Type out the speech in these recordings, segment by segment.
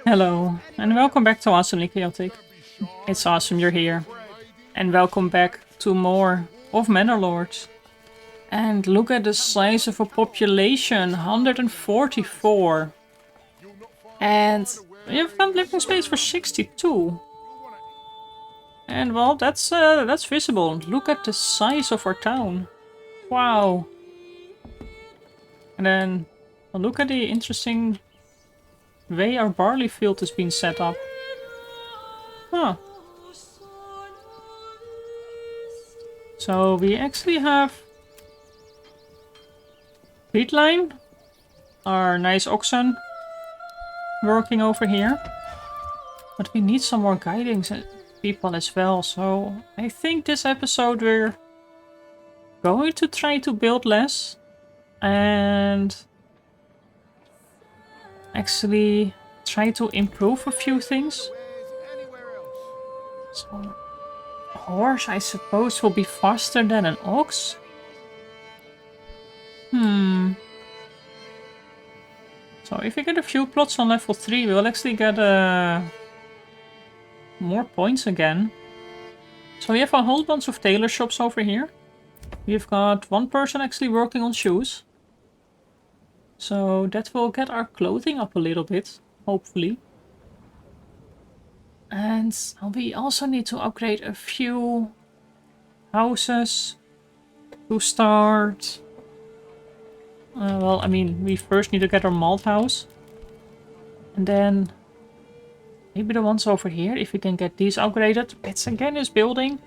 Hello, and welcome back to Awesomely Chaotic. It's awesome you're here. And welcome back to more of Manor Lords. And look at the size of a population, 144. And we have got living space for 62. And well, that's visible. Look at the size of our town. Wow. And then look at the interesting way our barley field has been set up. Huh. So we actually have Wheatline, our nice oxen, working over here. But we need some more guiding people as well. So I think this episode we're going to try to build less and actually try to improve a few things. So a horse, I suppose, will be faster than an ox. So if we get a few plots on level 3, we'll actually get more points again. So we have a whole bunch of tailor shops over here. We've got one person actually working on shoes. So that will get our clothing up a little bit, hopefully. And we also need to upgrade a few houses to start. Well, I mean, we first need to get our malt house. And then maybe the ones over here, if we can get these upgraded. It's again this building.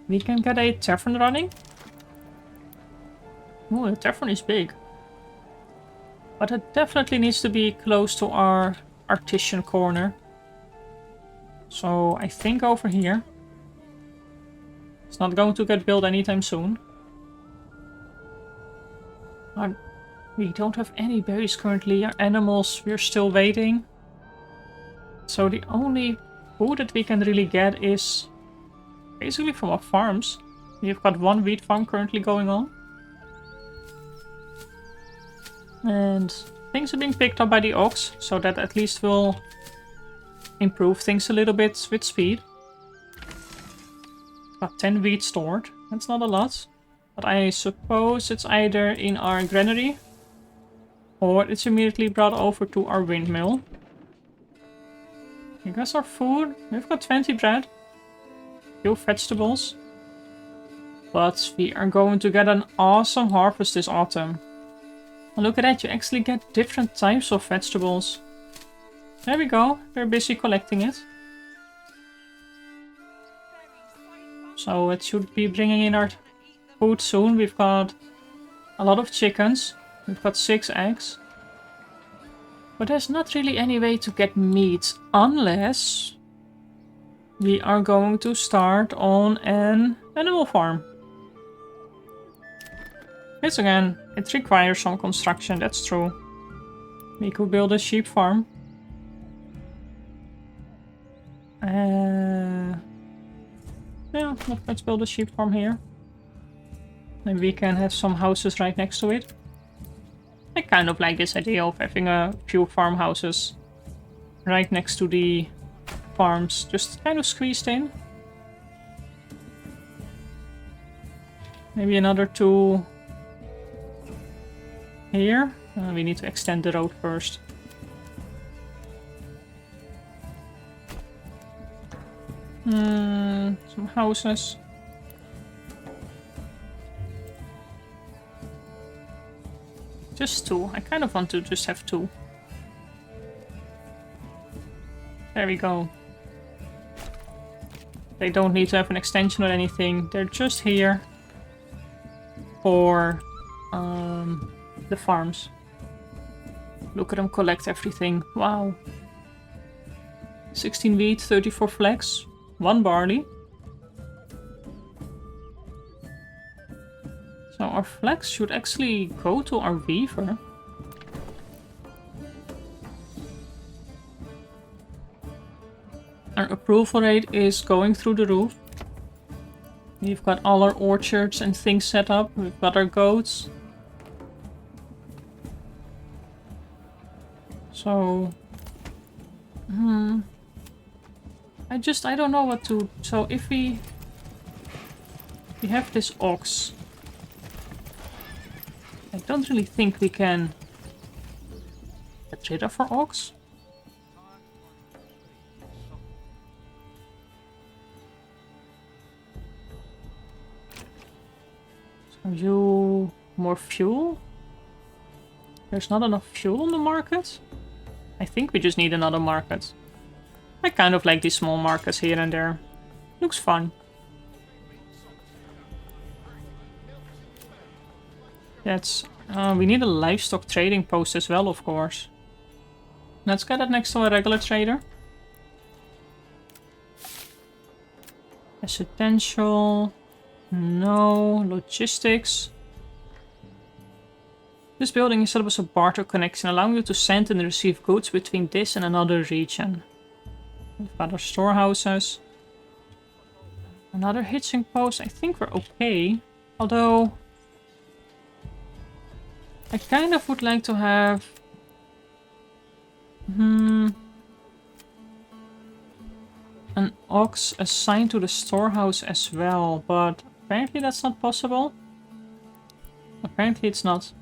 We can get a tavern running. Oh, the tavern is big. But it definitely needs to be close to our artisan corner. So I think over here. It's not going to get built anytime soon. We don't have any berries currently. Our animals, we're still waiting. So the only food that we can really get is basically from our farms. We've got one wheat farm currently going on. And things are being picked up by the ox, so that at least will improve things a little bit with speed. Got 10 wheat stored. That's not a lot. But I suppose it's either in our granary or it's immediately brought over to our windmill. I guess our food. We've got 20 bread. Few vegetables. But we are going to get an awesome harvest this autumn. And look at that, you actually get different types of vegetables. There we go, we're busy collecting it. So it should be bringing in our food soon. We've got a lot of chickens. We've got 6 eggs. But there's not really any way to get meat unless we are going to start on an animal farm. Yes, again, it requires some construction, that's true. We could build a sheep farm. Yeah, let's build a sheep farm here. And we can have some houses right next to it. I kind of like this idea of having a few farmhouses right next to the farms, just kind of squeezed in. Maybe another 2 here. We need to extend the road first. Some houses. Just 2. I kind of want to just have 2. There we go. They don't need to have an extension or anything. They're just here for the farms. Look at them collect everything. Wow. 16 wheat, 34 flax, 1 barley. So our flax should actually go to our weaver. Our approval rate is going through the roof. We've got all our orchards and things set up. We've got our goats. So I don't know what to... So if we have this ox, I don't really think we can get rid of our ox. So you... more fuel? There's not enough fuel on the market? I think we just need another market. I kind of like these small markets here and there. Looks fun. That's... we need a livestock trading post as well, of course. Let's get it next to a regular trader. Residential... No. Logistics. This building is set up as a barter connection, allowing you to send and receive goods between this and another region. We've got our storehouses. Another hitching post. I think we're okay. Although... I kind of would like to have... an ox assigned to the storehouse as well, but apparently that's not possible. Apparently it's not.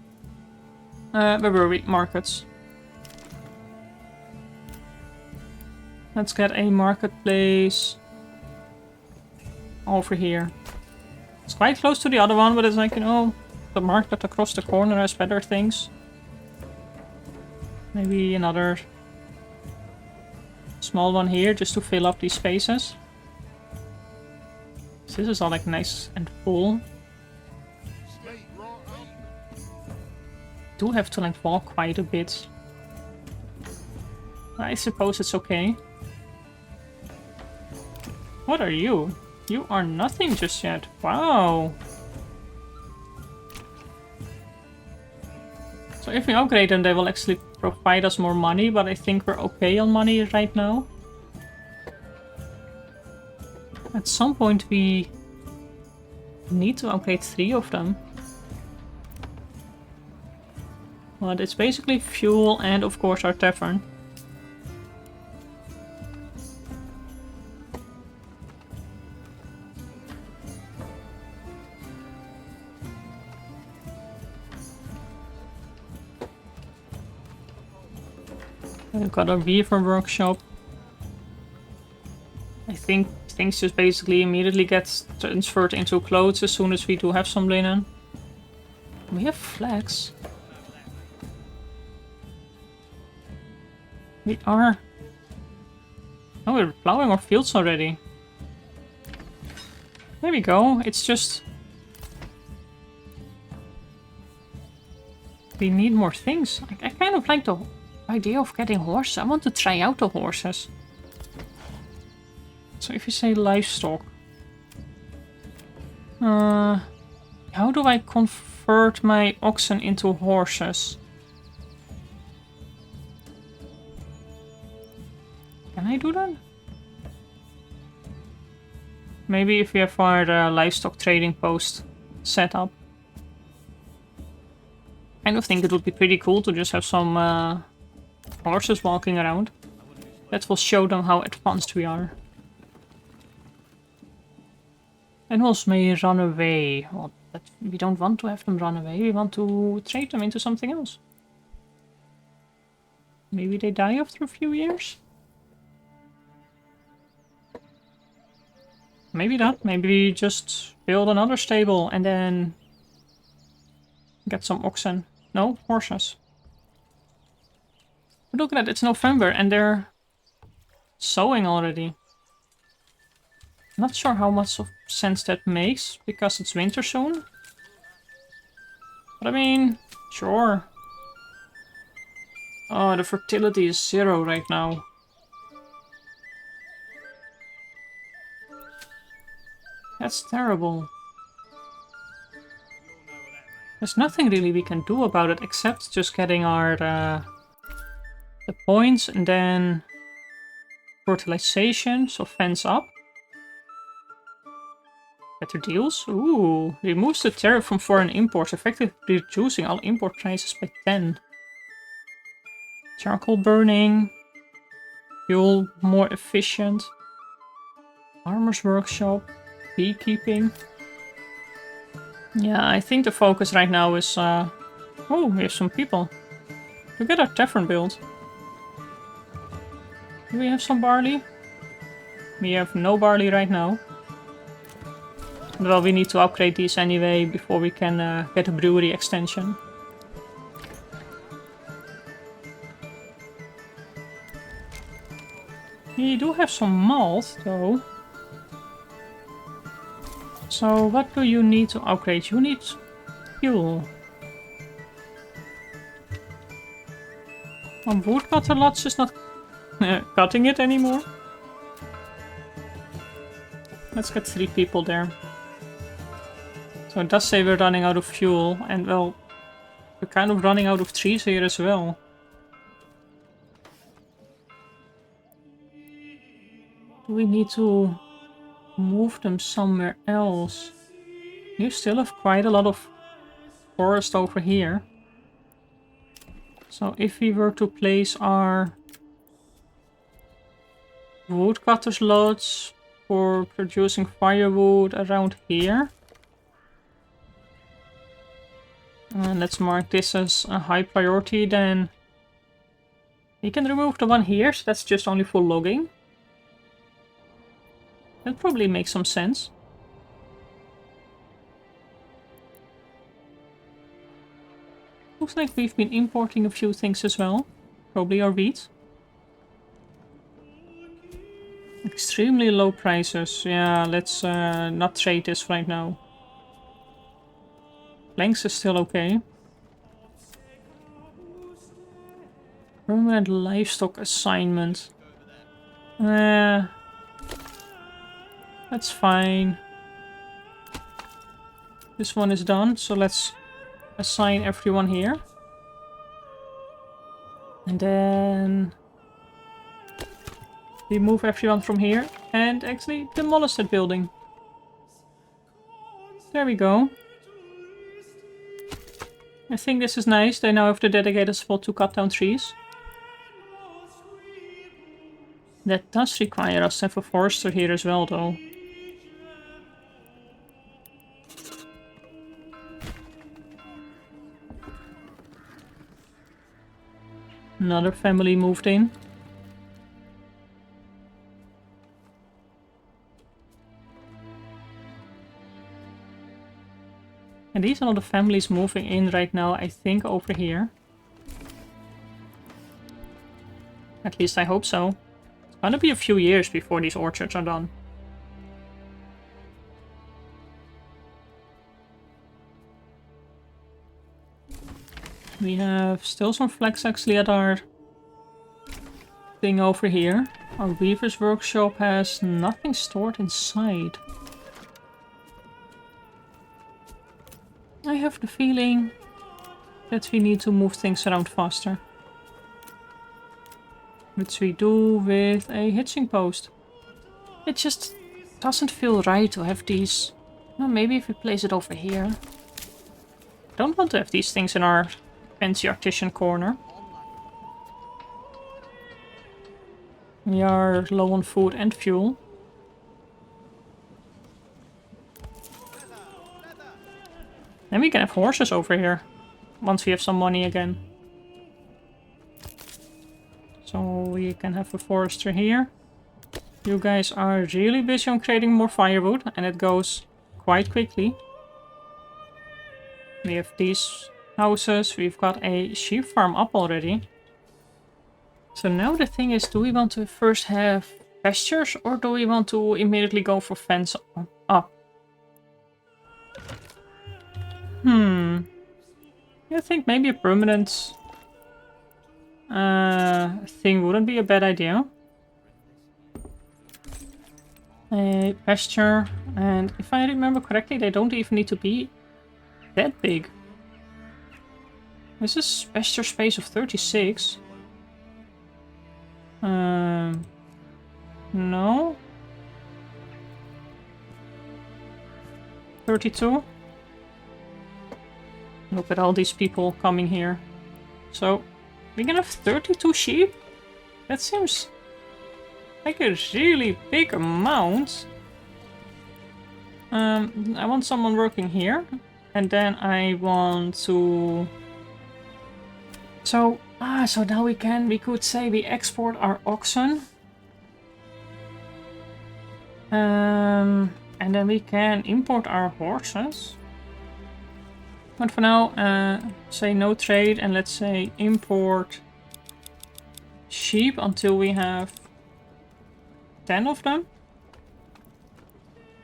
Where were we? Markets. Let's get a marketplace over here. It's quite close to the other one, but it's like, you know, the market across the corner has better things. Maybe another small one here just to fill up these spaces. So this is all like nice and full. Do have to like walk quite a bit. I suppose it's okay. What are you? You are nothing just yet. Wow. So if we upgrade them, they will actually provide us more money, but I think we're okay on money right now. At some point we need to upgrade 3 of them. But it's basically fuel and of course our tavern. We've got our beaver workshop. I think things just basically immediately get transferred into clothes as soon as we do have some linen. We have flags. We are... Oh, we're plowing our fields already. There we go. It's just... we need more things. I kind of like the idea of getting horses. I want to try out the horses. So if you say livestock... how do I convert my oxen into horses? Can I do that? Maybe if we have our livestock trading post set up. I kind of think it would be pretty cool to just have some horses walking around. That will show them how advanced we are. Animals may run away. Well, we don't want to have them run away. We want to trade them into something else. Maybe they die after a few years? Maybe not. Maybe we just build another stable and then get some oxen. No, horses. But look at that, it's November and they're sowing already. Not sure how much of sense that makes, because it's winter soon. But I mean, sure. Oh, the fertility is 0 right now. That's terrible. There's nothing really we can do about it except just getting our the points and then fertilization, so fence up. Better deals. Ooh, removes the tariff from foreign imports, effectively reducing all import prices by 10. Charcoal burning. fuel more efficient. Farmer's workshop, beekeeping. Yeah, I think the focus right now is... Oh, we have some people. Look at our tavern build. Do we have some barley? We have no barley right now. Well, we need to upgrade these anyway before we can get a brewery extension. We do have some malt, though. So, what do you need to upgrade? You need fuel. Woodcutter Lodge is not cutting it anymore. Let's get 3 people there. So it does say we're running out of fuel, and well, we're kind of running out of trees here as well. Do we need to move them somewhere else? You still have quite a lot of forest over here. So if we were to place our woodcutter's lodge for producing firewood around here. And let's mark this as a high priority, then we can remove the one here, so that's just only for logging. That probably makes some sense. Looks like we've been importing a few things as well. Probably our wheat. Extremely low prices. Yeah, let's not trade this right now. Planks is still okay. Permanent livestock assignment. That's fine. This one is done, so let's assign everyone here. And then we move everyone from here and actually demolish that building. There we go. I think this is nice. They now have the dedicated spot to cut down trees. That does require us to have a forester here as well, though. Another family moved in. And these are all the families moving in right now, I think, over here. At least I hope so. It's gonna be a few years before these orchards are done. We have still some flags actually at our thing over here. Our weaver's workshop has nothing stored inside. I have the feeling that we need to move things around faster. Which we do with a hitching post. It just doesn't feel right to have these. Well, maybe if we place it over here. Don't want to have these things in our fancy artisan corner. We are low on food and fuel. And we can have horses over here, once we have some money again. So we can have a forester here. You guys are really busy on creating more firewood, and it goes quite quickly. We have these houses, we've got a sheep farm up already. So now the thing is, do we want to first have pastures, or do we want to immediately go for fence up? I think maybe a permanent thing wouldn't be a bad idea. A pasture, and if I remember correctly, they don't even need to be that big. This is pasture space of 36. No. 32. Look at all these people coming here. So, we can have 32 sheep? That seems Like a really big amount. I want someone working here. And then I want to... So now we could say we export our oxen. And then we can import our horses. But for now, say no trade and let's say import sheep until we have 10 of them.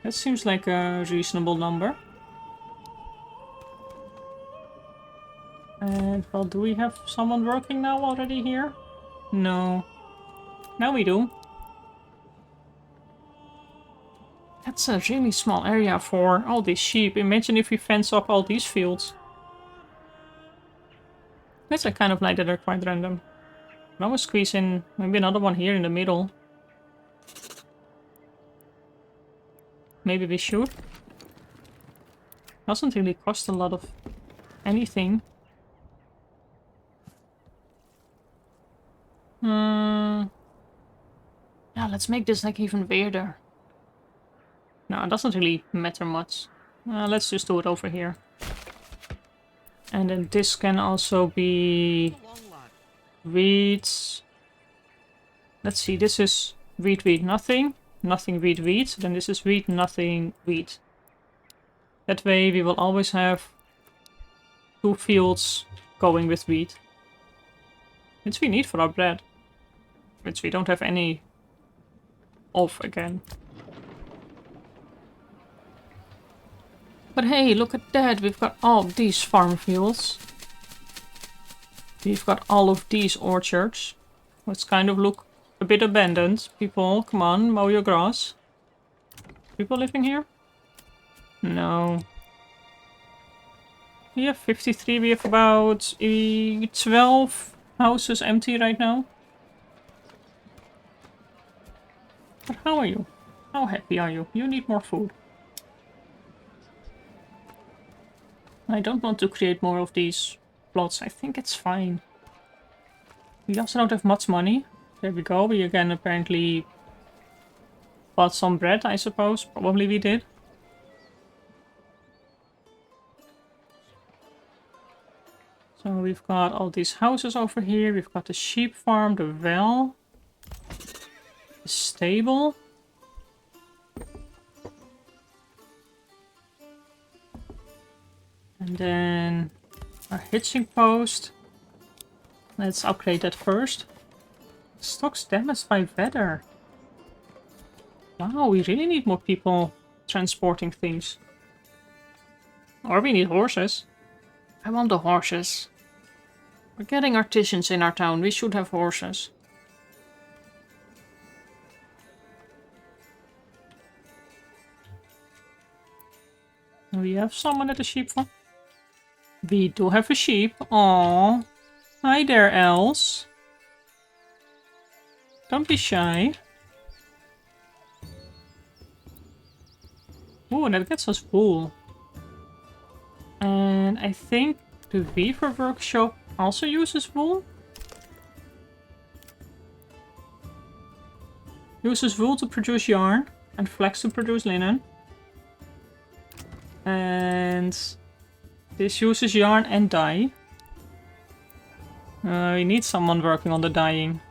That seems like a reasonable number. And well, do we have someone working now already here? No. Now we do. That's a really small area for all these sheep. Imagine if we fence up all these fields. That's a kind of like that are quite random. Now we'll squeeze in maybe another one here in the middle. Maybe we should. Doesn't really cost a lot of anything. Yeah, let's make this like even weirder. No, it doesn't really matter much. Let's just do it over here. And then this can also be wheat. Let's see, this is wheat, wheat, nothing. Nothing, wheat, wheat. Then this is wheat, nothing, wheat. That way we will always have 2 fields going with wheat. Which we need for our bread. Which we don't have any of again. But hey, look at that. We've got all these farm fields. We've got all of these orchards. Which kind of look a bit abandoned. People, come on, mow your grass. People living here? No. We have 53. We have about 12 houses empty right now. But how are you? How happy are you? You need more food. I don't want to create more of these plots. I think it's fine. We also don't have much money. There we go. We again apparently bought some bread, I suppose. Probably we did. So we've got all these houses over here. We've got the sheep farm, the well, the stable. And then our hitching post. Let's upgrade that first. Stocks damaged by weather. Wow, we really need more people transporting things. Or we need horses. I want the horses. We're getting artisans in our town. We should have horses. We have someone at the sheep farm. We do have a sheep. Aww. Hi there, Els. Don't be shy. Ooh, that gets us wool. And I think the Weaver Workshop also uses wool. Uses wool to produce yarn and flax to produce linen. And this uses yarn and dye. We need someone working on the dyeing.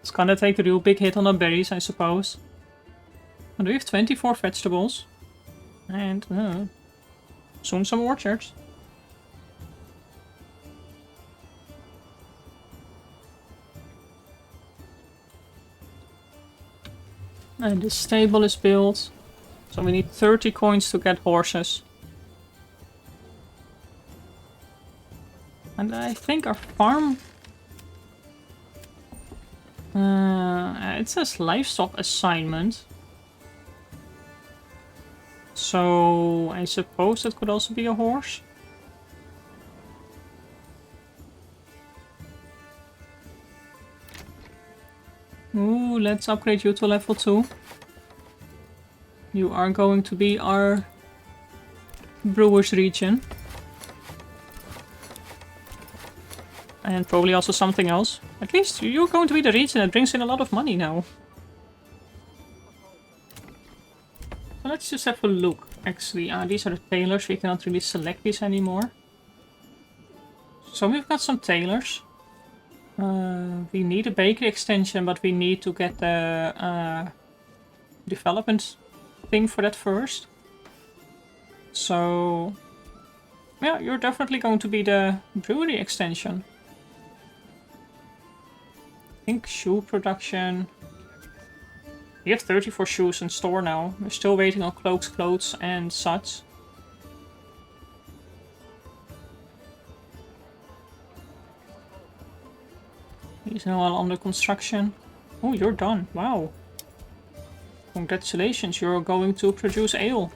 It's gonna take a real big hit on the berries, I suppose. And we have 24 vegetables. And soon some orchards. And the stable is built. So we need 30 coins to get horses. And I think our farm... it says livestock assignment. So I suppose it could also be a horse. Ooh, let's upgrade you to level 2. You are going to be our brewer's region. And probably also something else. At least you're going to be the region that brings in a lot of money now. So let's just have a look. Actually, these are the tailors. We cannot really select these anymore. So we've got some tailors. We need a bakery extension, but we need to get the development thing for that first. So yeah, you're definitely going to be the brewery extension. I think shoe production. We have 34 shoes in store now. We're still waiting on cloaks, clothes, and such. These are all under construction. Oh, you're done. Wow. Congratulations, you're going to produce ale.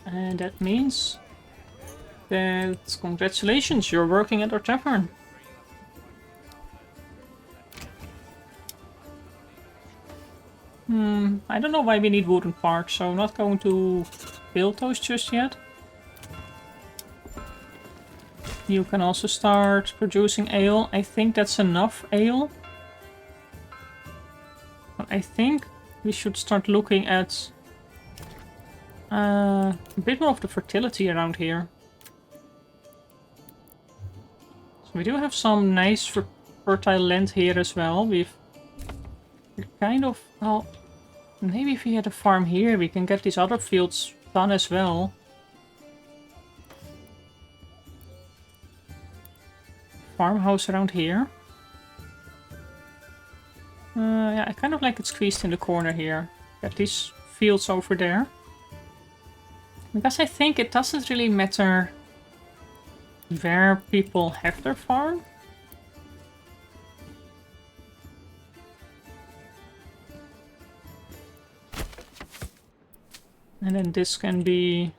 And that means that, congratulations, you're working at our tavern. I don't know why we need wooden parts, so I'm not going to build those just yet. You can also start producing ale. I think that's enough ale. But I think we should start looking at a bit more of the fertility around here. So we do have some nice fertile land here as well. We're kind of, well, maybe if we had a farm here, we can get these other fields done as well. Farmhouse around here. Yeah, I kind of like it squeezed in the corner here. Get these fields over there. Because I think it doesn't really matter where people have their farm. And then this can be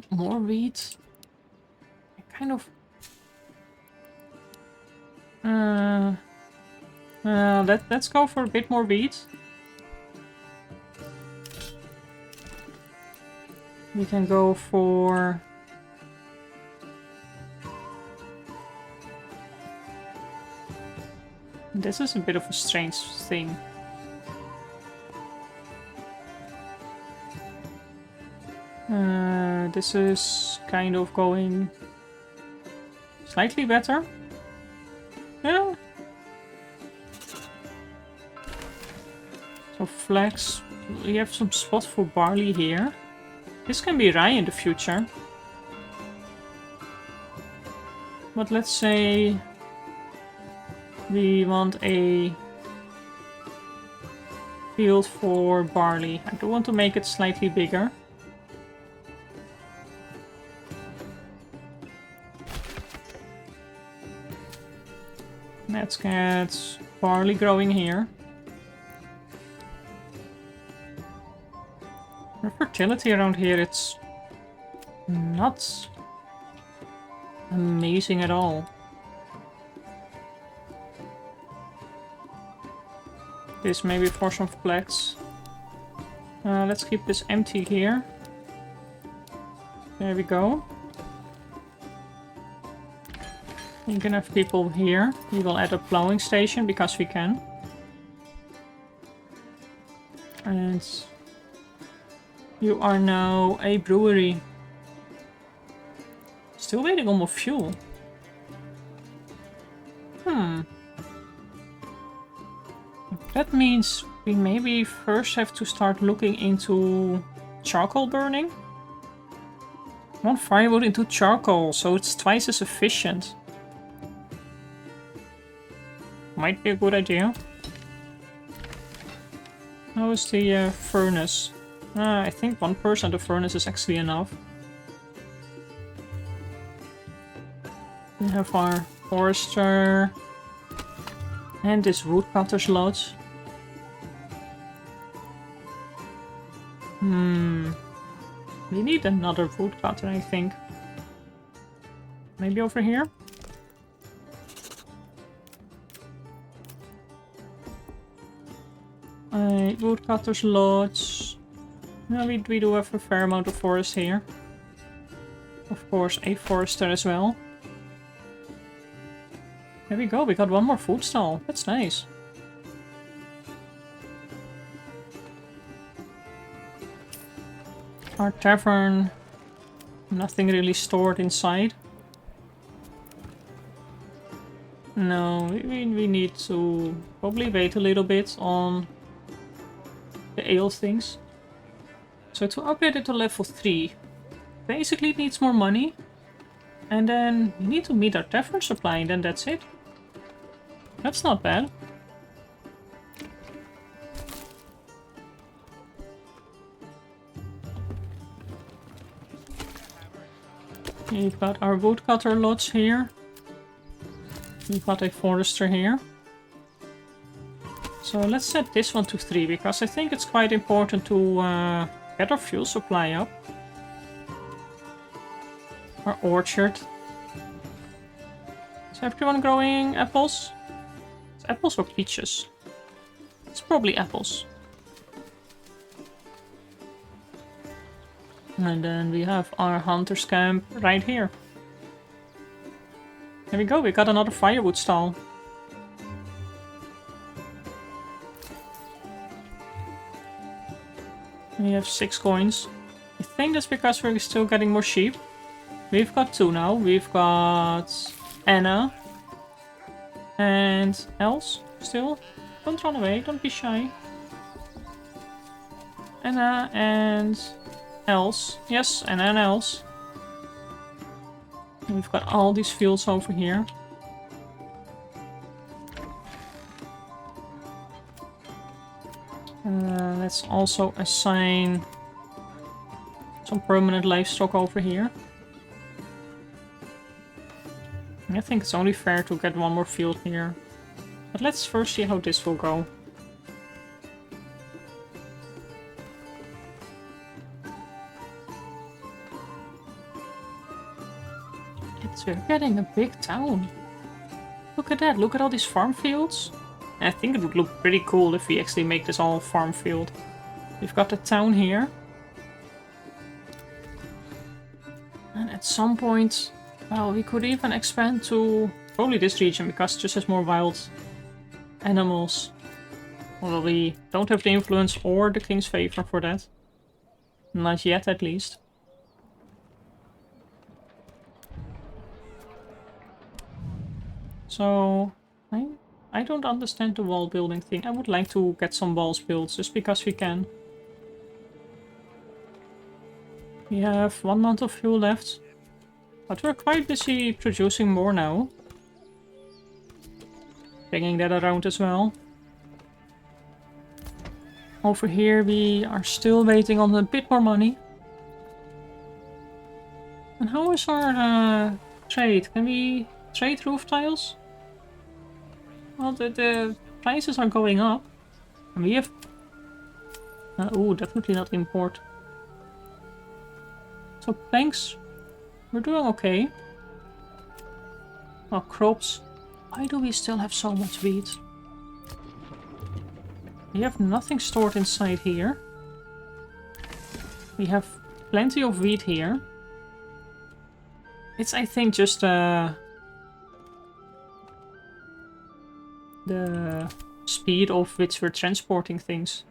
more wheat. Kind of. Let's go for a bit more wheat. We can go for... This is a bit of a strange thing. This is kind of going slightly better. Yeah. So flax. We have some spots for barley here. This can be rye in the future. But let's say we want a field for barley. I do want to make it slightly bigger. Let's get barley growing here. The fertility around here, it's not amazing at all. This maybe for some flax. Let's keep this empty here. There we go. You can have people here. We will add a plowing station because we can. And you are now a brewery. Still waiting on more fuel. That means we maybe first have to start looking into charcoal burning. One firewood into charcoal, so it's twice as efficient. Might be a good idea. How is the furnace? I think 1% of the furnace is actually enough. We have our forester. And this woodcutter's lodge. We need another woodcutter, I think. Maybe over here? Woodcutter's lodge. Yeah, we do have a fair amount of forest here. Of course, a forester as well. There we go, we got one more food stall. That's nice. Our tavern, nothing really stored inside. No, we need to probably wait a little bit on the ale things. So to upgrade it to level 3, basically it needs more money. And then we need to meet our tavern supply and then that's it. That's not bad. We've got our woodcutter lodge here. We've got a forester here. So let's set this one to 3 because I think it's quite important to get our fuel supply up. Our orchard. Is everyone growing apples? It's apples or peaches? It's probably apples. And then we have our hunter's camp right here. There we go, we got another firewood stall. We have 6 coins. I think that's because we're still getting more sheep. We've got 2 now. We've got Anna and Els still. Don't run away, don't be shy. Anna and Els. Yes, Anna and Els. And we've got all these fields over here. Let's also assign some permanent livestock over here. I think it's only fair to get one more field here. But let's first see how this will go. We're getting a big town. Look at that, look at all these farm fields. I think it would look pretty cool if we actually make this all farm field. We've got the town here. And at some point, well, we could even expand to probably this region because it just has more wild animals. Well, we don't have the influence or the king's favor for that. Not yet, at least. So, I don't understand the wall building thing. I would like to get some walls built, just because we can. We have 1 month of fuel left. But we're quite busy producing more now. Bringing that around as well. Over here we are still waiting on a bit more money. And how is our trade? Can we trade roof tiles? Well, the prices are going up. And we have... oh, definitely not import. So planks, we're doing okay. Oh, crops. Why do we still have so much wheat? We have nothing stored inside here. We have plenty of wheat here. It's, I think, just the speed of which we're transporting things.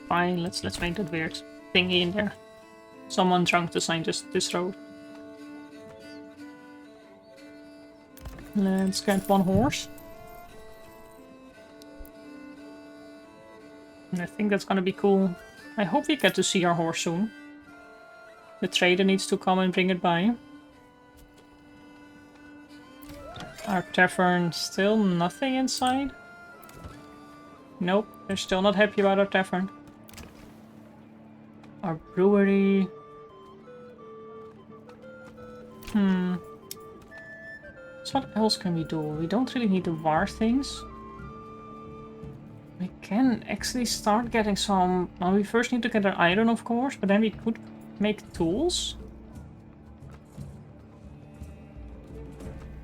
Fine, let's make that weird thingy in there. Someone drunk designed this road. Let's get 1 horse. And I think that's gonna be cool. I hope we get to see our horse soon. The trader needs to come and bring it by. Our tavern, still nothing inside. Nope, they're still not happy about our tavern. Our brewery. So what else can we do? We don't really need the war things. We can actually start getting some... Well, we first need to get our iron, of course, but then we could make tools.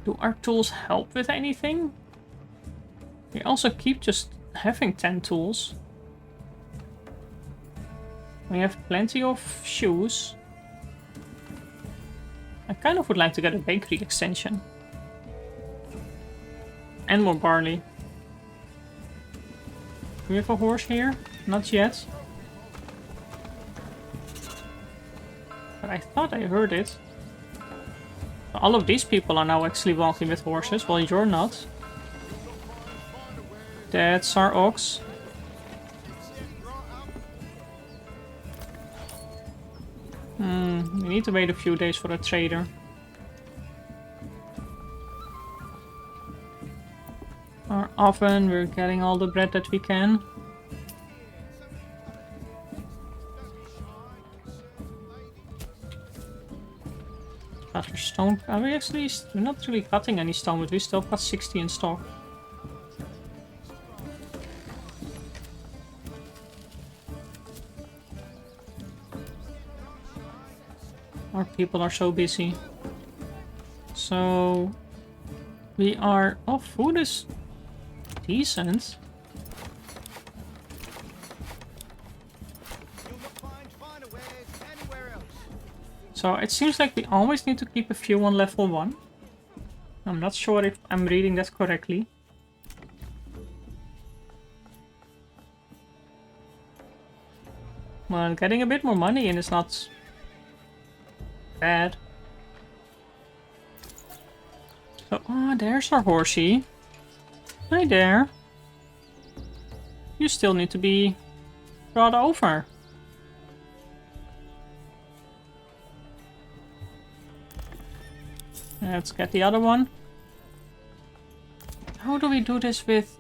Do our tools help with anything? We also keep just having 10 tools. We have plenty of shoes. I kind of would like to get a bakery extension. And more barley. we have a horse here? Not yet. But I thought I heard it. All of these people are now actually walking with horses, while you're not. That's our ox. We need to wait a few days for a trader. Our oven, we're getting all the bread that we can. Cut our stone. We're not really cutting any stone, but we still got 60 in stock. Our people are so busy. So we are... Oh, food is decent. So it seems like we always need to keep a few on level 1. I'm not sure if I'm reading that correctly. Well, getting a bit more money in is not bad. So, there's our horsey. Hi there. You still need to be brought over. Let's get the other one. How do we do this with...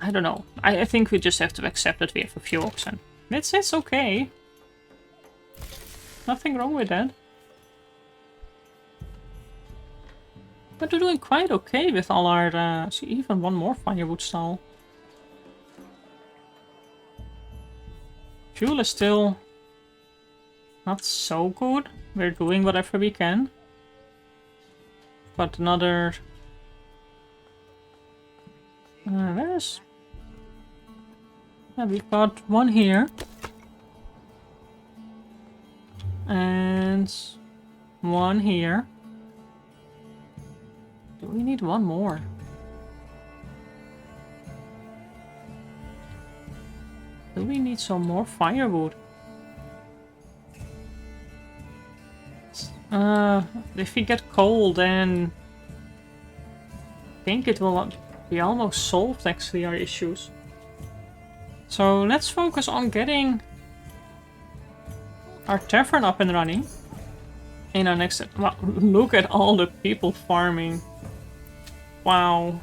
I don't know. I think we just have to accept that we have a few oxen. It's okay. Nothing wrong with that. But we're doing quite okay with all our... see, even one more firewood stall. Fuel is still not so good. We're doing whatever we can. Got another... there's... Yeah, we've got one here. And one here. Do we need one more? Do we need some more firewood? If we get coal, then I think it will be almost solved, actually, our issues. So let's focus on getting our tavern up and running in our next... Wow, look at all the people farming. Wow.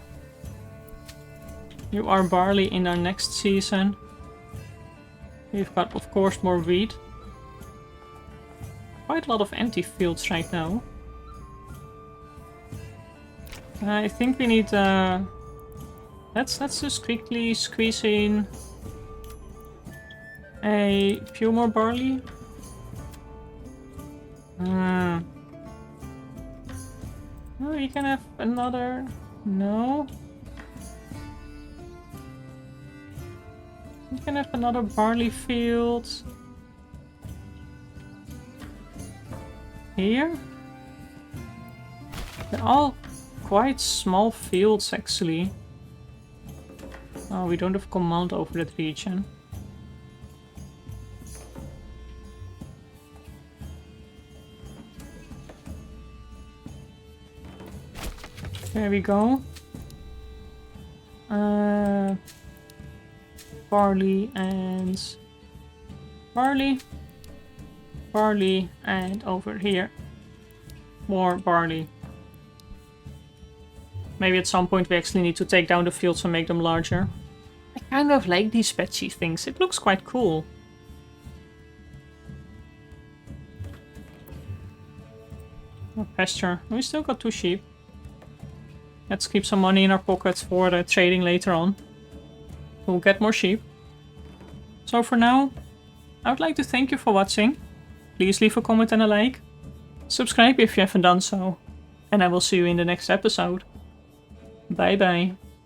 You are barley in our next season. We've got, of course, more wheat. Quite a lot of empty fields right now. I think we need... Let's just quickly squeeze in a few more barley. Oh, you can have another... No. You can have another barley field. Here. They're all quite small fields, actually. Oh, we don't have command over that region. There we go. Barley and barley. Barley and over here. More barley. Maybe at some point we actually need to take down the fields and make them larger. I kind of like these patchy things. It looks quite cool. More pasture. We still got 2 sheep. Let's keep some money in our pockets for the trading later on. We'll get more sheep. So for now, I would like to thank you for watching. Please leave a comment and a like. Subscribe if you haven't done so. And I will see you in the next episode. Bye bye.